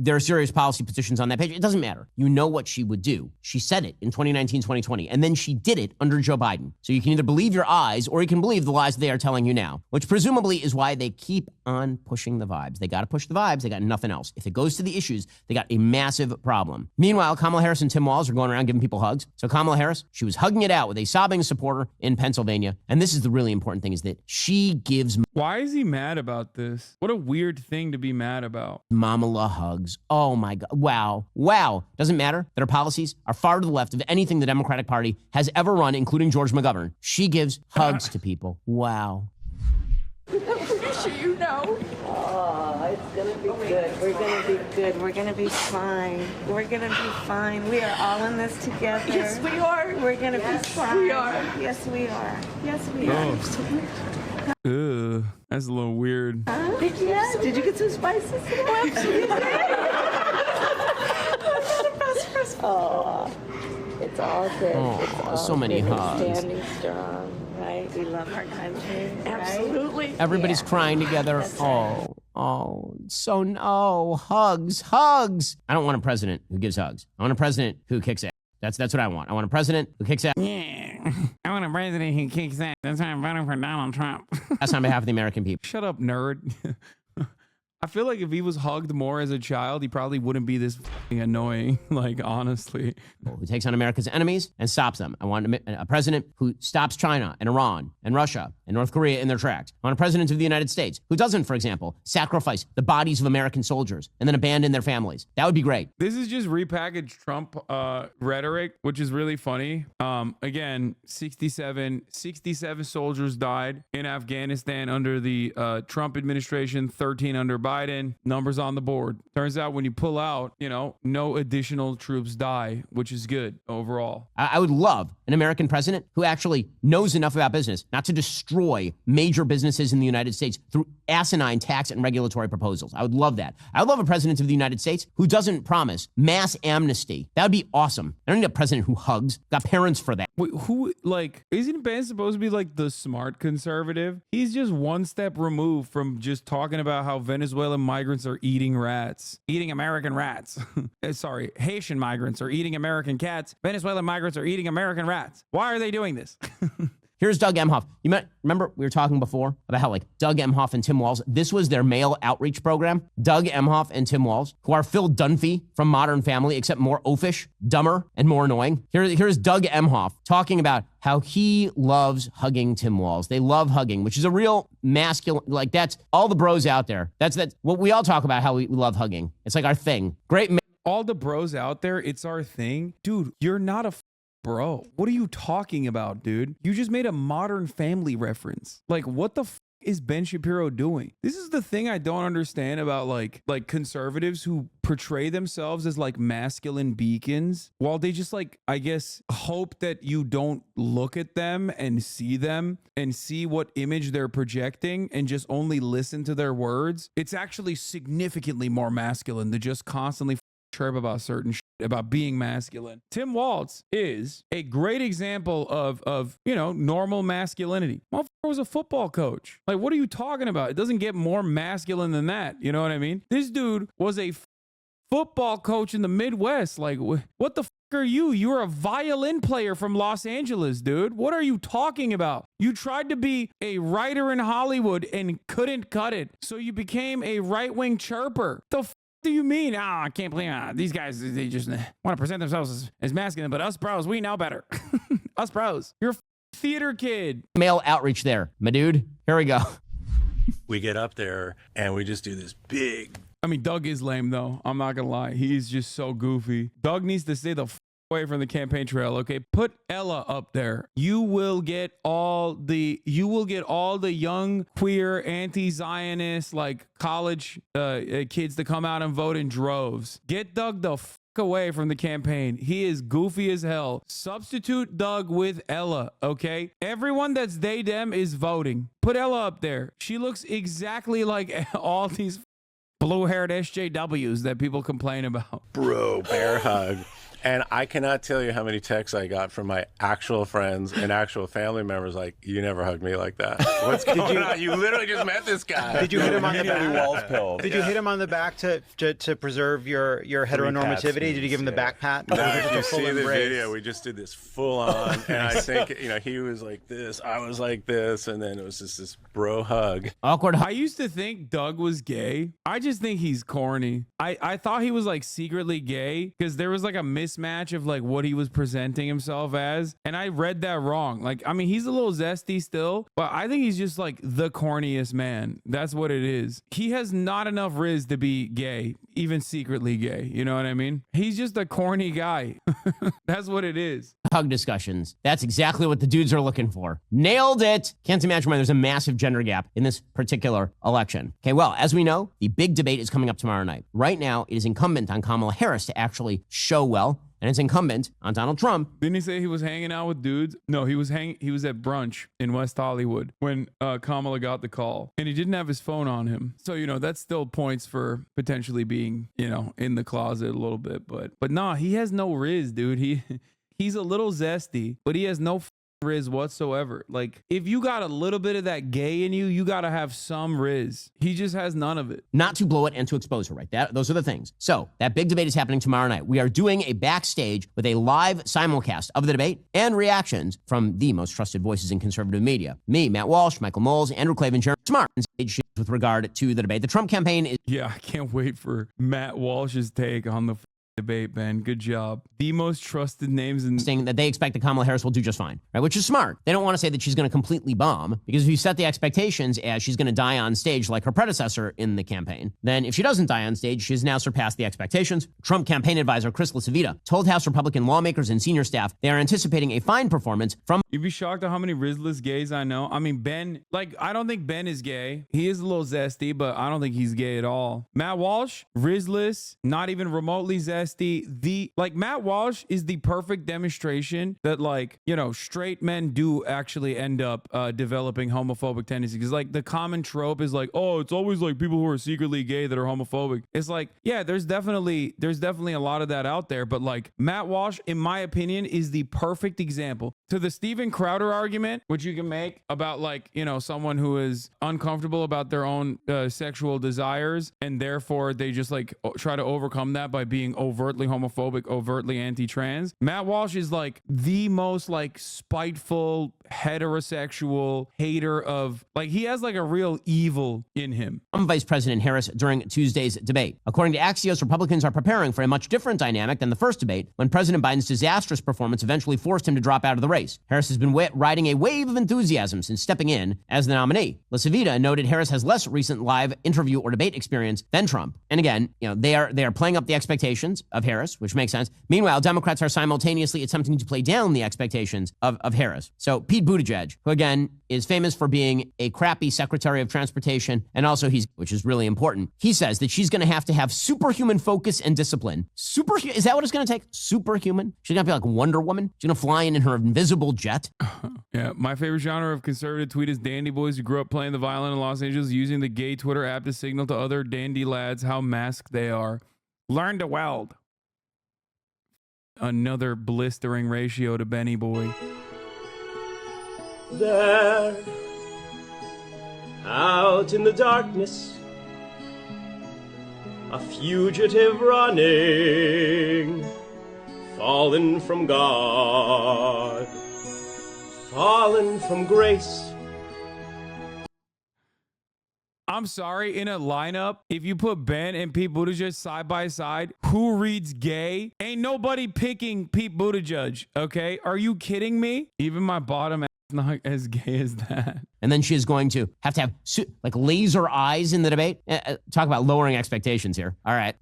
there are serious policy positions on that page. It doesn't matter. You know what she would do. She said it in 2019, 2020, and then she did it under Joe Biden. So you can either believe your eyes or you can believe the lies they are telling you now, which presumably is why they keep on pushing the vibes. They got to push the vibes. They got nothing else. If it goes to the issues, they got a massive problem. Meanwhile, Kamala Harris and Tim Walz are going around giving people hugs. So Kamala Harris, she was hugging it out with a sobbing supporter in Pennsylvania. And this is the really important thing, is that she gives... Why is he mad about this? What a weird thing to be mad about. Mamala hugs. Oh my God. Wow. Wow. Doesn't matter that her policies are far to the left of anything the Democratic Party has ever run, including George McGovern. She gives hugs to people. Wow. I'm pretty sure you know. Oh, it's gonna be good. We're gonna be good. We're gonna be fine. We're gonna be fine. We are all in this together. Yes, we are. We're gonna be fine. We are. Yes, we are. Yes, we are. Ugh, that's a little weird. Did you get some spices? Oh, absolutely. Oh, it's all good. Oh, it's all so many good. We're hugs. standing strong, right? We love our country. Absolutely. Right? Everybody's crying together. That's right. So no, hugs. I don't want a president who gives hugs. I want a president who kicks ass. That's what I want. I want a president who kicks ass. Yeah, I want a president who kicks ass. That's why I'm voting for Donald Trump. That's on behalf of the American people. Shut up, nerd. I feel like if he was hugged more as a child, he probably wouldn't be this fucking annoying. Like, honestly. Who takes on America's enemies and stops them. I want a president who stops China and Iran and Russia and North Korea in their tracks. I want a president of the United States who doesn't, for example, sacrifice the bodies of American soldiers and then abandon their families. That would be great. This is just repackaged Trump rhetoric, which is really funny. Again, 67 soldiers died in Afghanistan under the Trump administration, 13 under Biden. Numbers on the board. Turns out when you pull out, no additional troops die, which is good overall. I would love an American president who actually knows enough about business not to destroy major businesses in the United States through asinine tax and regulatory proposals. I would love that. I would love a president of the United States who doesn't promise mass amnesty. That would be awesome. I don't need a president who hugs. Got parents for that. Wait, isn't Ben supposed to be like the smart conservative? He's just one step removed from just talking about how Venezuelan migrants are eating rats, eating American rats. Sorry, Haitian migrants are eating American cats. Venezuelan migrants are eating American rats. Why are they doing this? Here's Doug Emhoff. Remember we were talking before about how Doug Emhoff and Tim Walz, this was their mail outreach program. Doug Emhoff and Tim Walz, who are Phil Dunphy from Modern Family, except more oafish, dumber, and more annoying. Here's Doug Emhoff talking about how he loves hugging Tim Walz. They love hugging, which is a real masculine, that's all the bros out there. That's what we all talk about, how we love hugging. It's like our thing. Great. All the bros out there, it's our thing. Dude, you're not a bro. What are you talking about, dude? You just made a Modern Family reference. Like, what the is Ben Shapiro doing? This is the thing I don't understand about like conservatives who portray themselves as like masculine beacons while they just I guess hope that you don't look at them and see what image they're projecting and just only listen to their words. It's actually significantly more masculine to just constantly chirp about certain shit, about being masculine. Tim Walz is a great example of normal masculinity. Motherfucker was a football coach. Like, what are you talking about? It doesn't get more masculine than that. You know what I mean? This dude was a football coach in the Midwest. Like, what the are you? You're a violin player from Los Angeles, dude. What are you talking about? You tried to be a writer in Hollywood and couldn't cut it. So you became a right-wing chirper. The do you mean? I can't believe these guys, they just want to present themselves as masculine, but us bros, we know better. Us bros. You're a theater kid. Mail outreach there, my dude. Here we go. We get up there and we just do this big. I mean, Doug is lame, though. I'm not going to lie. He's just so goofy. Doug needs to stay the away from the campaign trail. Okay, put Ella up there. You will get all the young queer anti-Zionist college kids to come out and vote in droves. Get Doug the away from the campaign. He is goofy as hell. Substitute Doug with Ella. Okay, everyone that's they them is voting. Put Ella up there. She looks exactly like all these blue-haired SJWs that people complain about. Bro, bear hug. And I cannot tell you how many texts I got from my actual friends and actual family members like, you never hugged me like that. What's going on? You literally just met this guy. Did you hit him on the back? Walls pilled. Did you hit him on the back to preserve your heteronormativity? Did you give him the back pat? No, if you see the video, we just did this full on, and I think, he was like this, I was like this, and then it was just this bro hug. Awkward. I used to think Doug was gay. I just think he's corny. I thought he was like secretly gay because there was like a mismatch of like what he was presenting himself as, and I read that wrong. Like, I mean, he's a little zesty still, but I think he's just like the corniest man. That's what it is. He has not enough riz to be gay, even secretly gay. You know what I mean? He's just a corny guy. That's what it is. Hug discussions. That's exactly what the dudes are looking for. Nailed it. Can't imagine why there's a massive gender gap in this particular election. Okay, well, as we know, the big debate is coming up tomorrow night. Right now, it is incumbent on Kamala Harris to actually show well, and it's incumbent on Donald Trump. Didn't he say he was hanging out with dudes? No, he was at brunch in West Hollywood when Kamala got the call, and he didn't have his phone on him. So, that still points for potentially being, in the closet a little bit. But nah, he has no riz, dude. He's a little zesty, but he has no riz whatsoever. Like, if you got a little bit of that gay in you, you got to have some riz. He just has none of it. Not to blow it and to expose her, right? Those are the things. So that big debate is happening tomorrow night. We are doing a backstage with a live simulcast of the debate and reactions from the most trusted voices in conservative media. Me, Matt Walsh, Michael Moles, Andrew Klavan, Jeremy Smart. With regard to the debate, the Trump campaign is... Yeah, I can't wait for Matt Walsh's take on the debate, Ben. Good job. The most trusted names in saying that they expect that Kamala Harris will do just fine, right? Which is smart. They don't want to say that she's going to completely bomb, because if you set the expectations as she's going to die on stage like her predecessor in the campaign, then if she doesn't die on stage, she's now surpassed the expectations. Trump campaign advisor Chris LaCivita told House Republican lawmakers and senior staff they are anticipating a fine performance from... You'd be shocked at how many rizless gays I know. I mean, Ben, I don't think Ben is gay. He is a little zesty, but I don't think he's gay at all. Matt Walsh, rizless, not even remotely zesty. Matt Walsh is the perfect demonstration that straight men do actually end up developing homophobic tendencies. Because the common trope is oh, it's always people who are secretly gay that are homophobic. It's yeah, there's definitely a lot of that out there. But Matt Walsh, in my opinion, is the perfect example. To the Steven Crowder argument, which you can make about someone who is uncomfortable about their own sexual desires, and therefore they just try to overcome that by being overtly homophobic, overtly anti-trans. Matt Walsh is the most spiteful heterosexual hater of he has a real evil in him. Vice President Harris during Tuesday's debate. According to Axios, Republicans are preparing for a much different dynamic than the first debate, when President Biden's disastrous performance eventually forced him to drop out of the race. Harris has been riding a wave of enthusiasm since stepping in as the nominee. LaCivita noted Harris has less recent live interview or debate experience than Trump. And again, they are playing up the expectations of Harris, which makes sense. Meanwhile, Democrats are simultaneously attempting to play down the expectations of Harris. So Pete Buttigieg, who again is famous for being a crappy Secretary of Transportation, and also which is really important, he says that she's going to have superhuman focus and discipline. Is that what it's going to take? Superhuman? She's going to be like Wonder Woman? She's going to fly in her invisible jet? Yeah, my favorite genre of conservative tweet is dandy boys who grew up playing the violin in Los Angeles using the gay Twitter app to signal to other dandy lads how masked they are. Learn to weld. Another blistering ratio to Benny Boy. There, out in the darkness, a fugitive running, fallen from God, fallen from grace. I'm sorry, in a lineup, if you put Ben and Pete Buttigieg side by side, who reads gay? Ain't nobody picking Pete Buttigieg, okay? Are you kidding me? Even my bottom ass not as gay as that. And then she is going to have laser eyes in the debate. Talk about lowering expectations here. All right.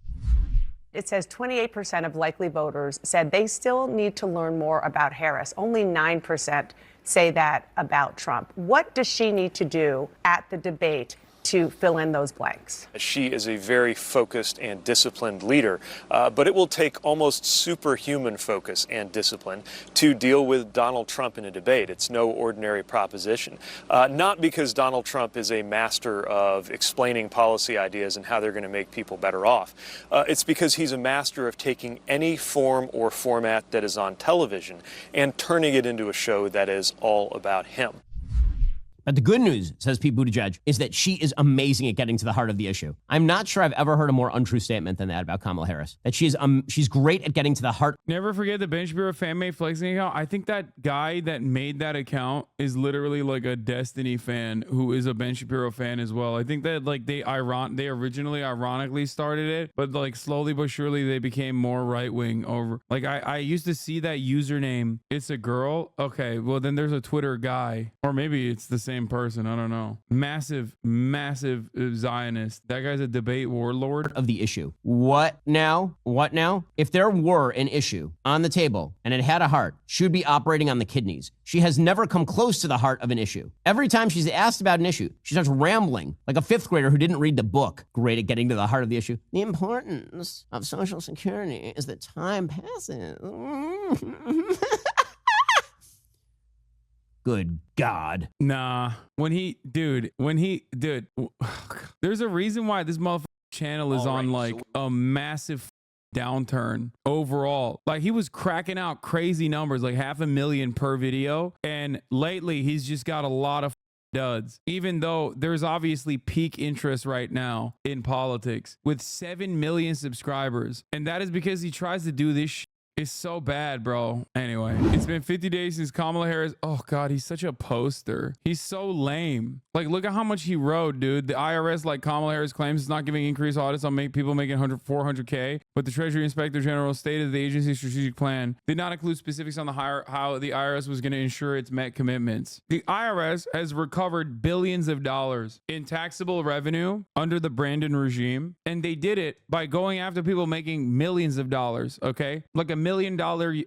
It says 28% of likely voters said they still need to learn more about Harris. Only 9% say that about Trump. What does she need to do at the debate to fill in those blanks. She is a very focused and disciplined leader, but it will take almost superhuman focus and discipline to deal with Donald Trump in a debate. It's no ordinary proposition. Not because Donald Trump is a master of explaining policy ideas and how they're going to make people better off. It's because he's a master of taking any form or format that is on television and turning it into a show that is all about him. But the good news, says Pete Buttigieg, is that she is amazing at getting to the heart of the issue. I'm not sure I've ever heard a more untrue statement than that about Kamala Harris. That she's great at getting to the heart. Never forget the Ben Shapiro fan-made flexing account. I think that guy that made that account is literally like a Destiny fan who is a Ben Shapiro fan as well. I think that like they originally ironically started it, but like slowly but surely they became more right-wing over. Like I used to see that username. It's a girl. Okay, well then there's a Twitter guy, or maybe it's the same person. I don't know. Massive Zionist. That guy's a debate warlord of the issue. What now? If there were an issue on the table and it had a heart, she would be operating on the kidneys. She has never come close to the heart of an issue. Every time she's asked about an issue, she starts rambling like a fifth grader who didn't read the book. Great at getting to the heart of the issue. The importance of Social Security is that time passes. Good God. Nah. Dude, there's a reason why this motherfucking channel is on like a massive downturn overall. Like he was cracking out crazy numbers, like 500,000 per video. And lately he's just got a lot of duds, even though there's obviously peak interest right now in politics with 7 million subscribers. And that is because he tries to do this shit. It's so bad, bro. Anyway, it's been 50 days since Kamala Harris. Oh, God, he's such a poster. He's so lame. Like, look at how much he wrote, dude. The IRS, like Kamala Harris claims, is not giving increased audits on people making 400K. But the Treasury Inspector General stated the agency's strategic plan did not include specifics on how the IRS was going to ensure its met commitments. The IRS has recovered billions of dollars in taxable revenue under the Brandon regime. And they did it by going after people making millions of dollars, okay? Like $1 million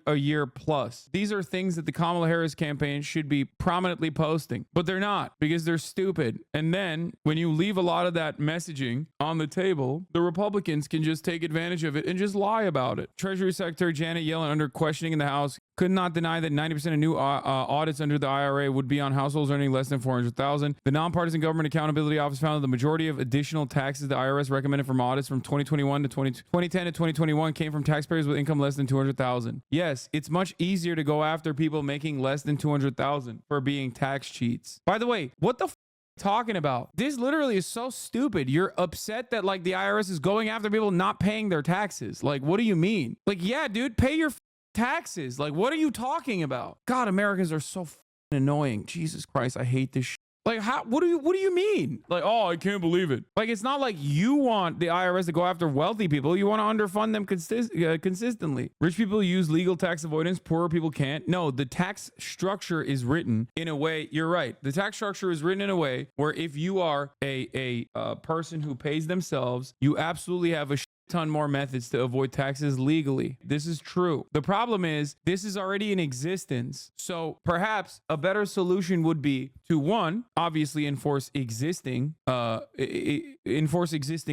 a year plus. These are things that the Kamala Harris campaign should be prominently posting, but they're not because they're stupid. And then when you leave a lot of that messaging on the table, the Republicans can just take advantage of it and just lie about it. Treasury Secretary Janet Yellen, under questioning in the House, could not deny that 90% of new audits under the IRA would be on households earning less than $400,000. The Nonpartisan Government Accountability Office found that the majority of additional taxes the IRS recommended from audits from 2010 to 2021 came from taxpayers with income less than $200,000. Yes, it's much easier to go after people making less than $200,000 for being tax cheats. By the way, what the talking about? This literally is so stupid. You're upset that like the IRS is going after people not paying their taxes. Like, what do you mean? Like, yeah, dude, pay your taxes. Like, what are you talking about? God, Americans are so annoying. Jesus Christ, I hate this shit. Like, how? What do you mean? Like, oh, I can't believe it. Like, it's not like you want the IRS to go after wealthy people. You want to underfund them consistently. Rich people use legal tax avoidance. Poorer people can't. No, the tax structure is written in a way. You're right. The tax structure is written in a way where if you are a person who pays themselves, you absolutely have a ton more methods to avoid taxes legally. This is true. The problem is this is already in existence. So perhaps a better solution would be to, one, obviously enforce existing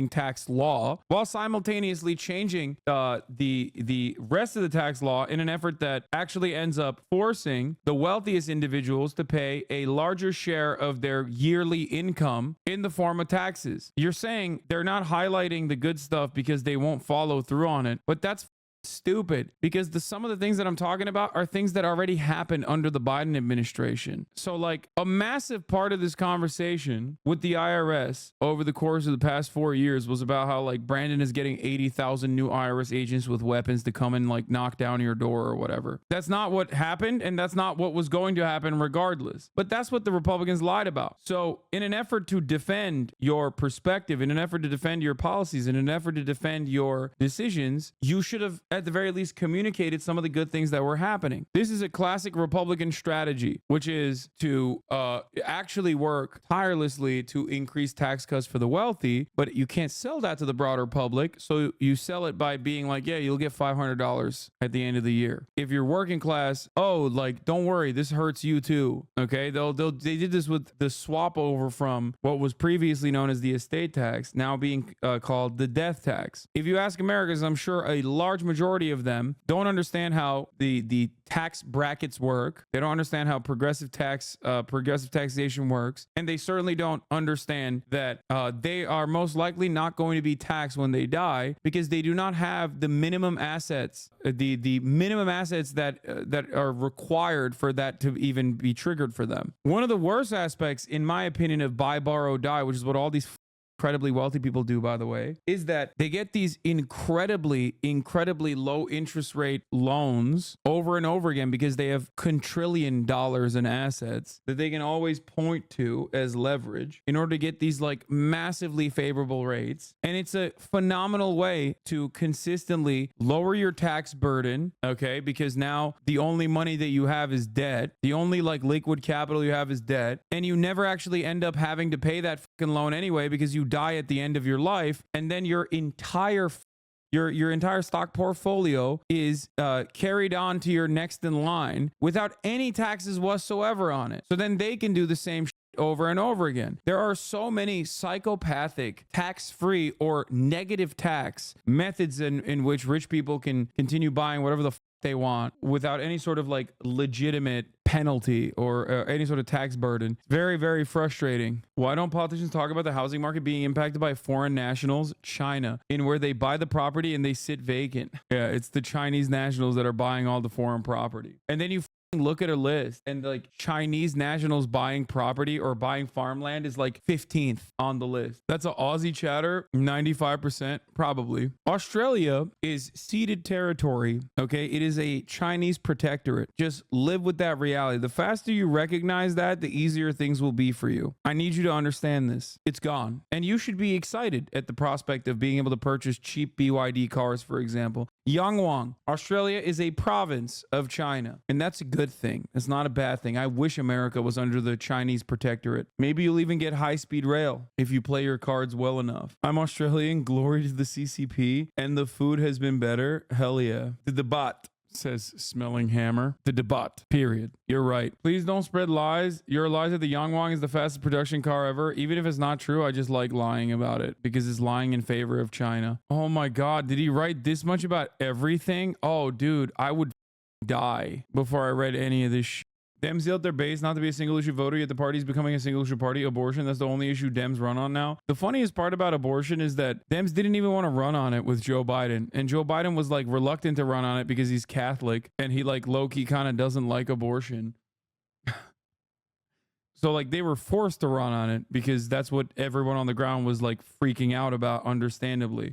tax law while simultaneously changing the rest of the tax law in an effort that actually ends up forcing the wealthiest individuals to pay a larger share of their yearly income in the form of taxes. You're saying they're not highlighting the good stuff because they won't follow through on it, but that's stupid because some of the things that I'm talking about are things that already happened under the Biden administration. So like a massive part of this conversation with the IRS over the course of the past 4 years was about how like Brandon is getting 80,000 new IRS agents with weapons to come and like knock down your door or whatever. That's not what happened, and that's not what was going to happen regardless. But that's what the Republicans lied about. So in an effort to defend your perspective, in an effort to defend your policies, in an effort to defend your decisions, you should have at the very least communicated some of the good things that were happening. This is a classic Republican strategy, which is to actually work tirelessly to increase tax cuts for the wealthy, but you can't sell that to the broader public. So you sell it by being like, yeah, you'll get $500 at the end of the year. If you're working class, oh, like, don't worry, this hurts you too. Okay. They did this with the swap over from what was previously known as the estate tax, now being called the death tax. If you ask Americans, I'm sure a large majority of them don't understand how the tax brackets work. They don't understand how progressive taxation works, and they certainly don't understand that they are most likely not going to be taxed when they die because they do not have the minimum assets, the minimum assets that are required for that to even be triggered for them. One of the worst aspects, in my opinion, of buy, borrow, die, which is what all these incredibly wealthy people do, by the way, is that they get these incredibly low interest rate loans over and over again because they have quintillion dollars in assets that they can always point to as leverage in order to get these like massively favorable rates. And it's a phenomenal way to consistently lower your tax burden, okay? Because now the only money that you have is debt. The only like liquid capital you have is debt. And you never actually end up having to pay that fucking loan anyway because you die at the end of your life, and then your entire stock portfolio is carried on to your next in line without any taxes whatsoever on it. So then they can do the same shit over and over again. There are so many psychopathic tax-free or negative tax methods in which rich people can continue buying whatever the they want without any sort of like legitimate penalty or any sort of tax burden. Very, very frustrating. Why don't politicians talk about the housing market being impacted by foreign nationals? China, in where they buy the property and they sit vacant. Yeah, it's the Chinese nationals that are buying all the foreign property. And then you look at a list and like Chinese nationals buying property or buying farmland is like 15th on the list. That's an Aussie chatter, 95% probably. Australia is ceded territory, okay? It is a Chinese protectorate. Just live with that reality. The faster you recognize that, the easier things will be for you. I need you to understand this. It's gone. And you should be excited at the prospect of being able to purchase cheap BYD cars, for example. Yangwang, Australia is a province of China, and that's a good thing. It's not a bad thing. I wish America was under the Chinese protectorate. Maybe you'll even get high-speed rail if you play your cards well enough. I'm Australian, glory to the CCP, and the food has been better. Hell yeah. The debate, says Smelling Hammer. The debate, period. You're right. Please don't spread lies. Your lies that the Yangwang is the fastest production car ever. Even if it's not true, I just like lying about it because it's lying in favor of China. Oh my God. Did he write this much about everything? Oh, dude, I would die before I read any of this shit. Dems yelled their base not to be a single issue voter, yet the party's becoming a single issue party. Abortion, that's the only issue Dems run on now. The funniest part about abortion is that Dems didn't even want to run on it with Joe Biden. And Joe Biden was like reluctant to run on it because he's Catholic and he like low-key kind of doesn't like abortion. So like they were forced to run on it because that's what everyone on the ground was like freaking out about, understandably.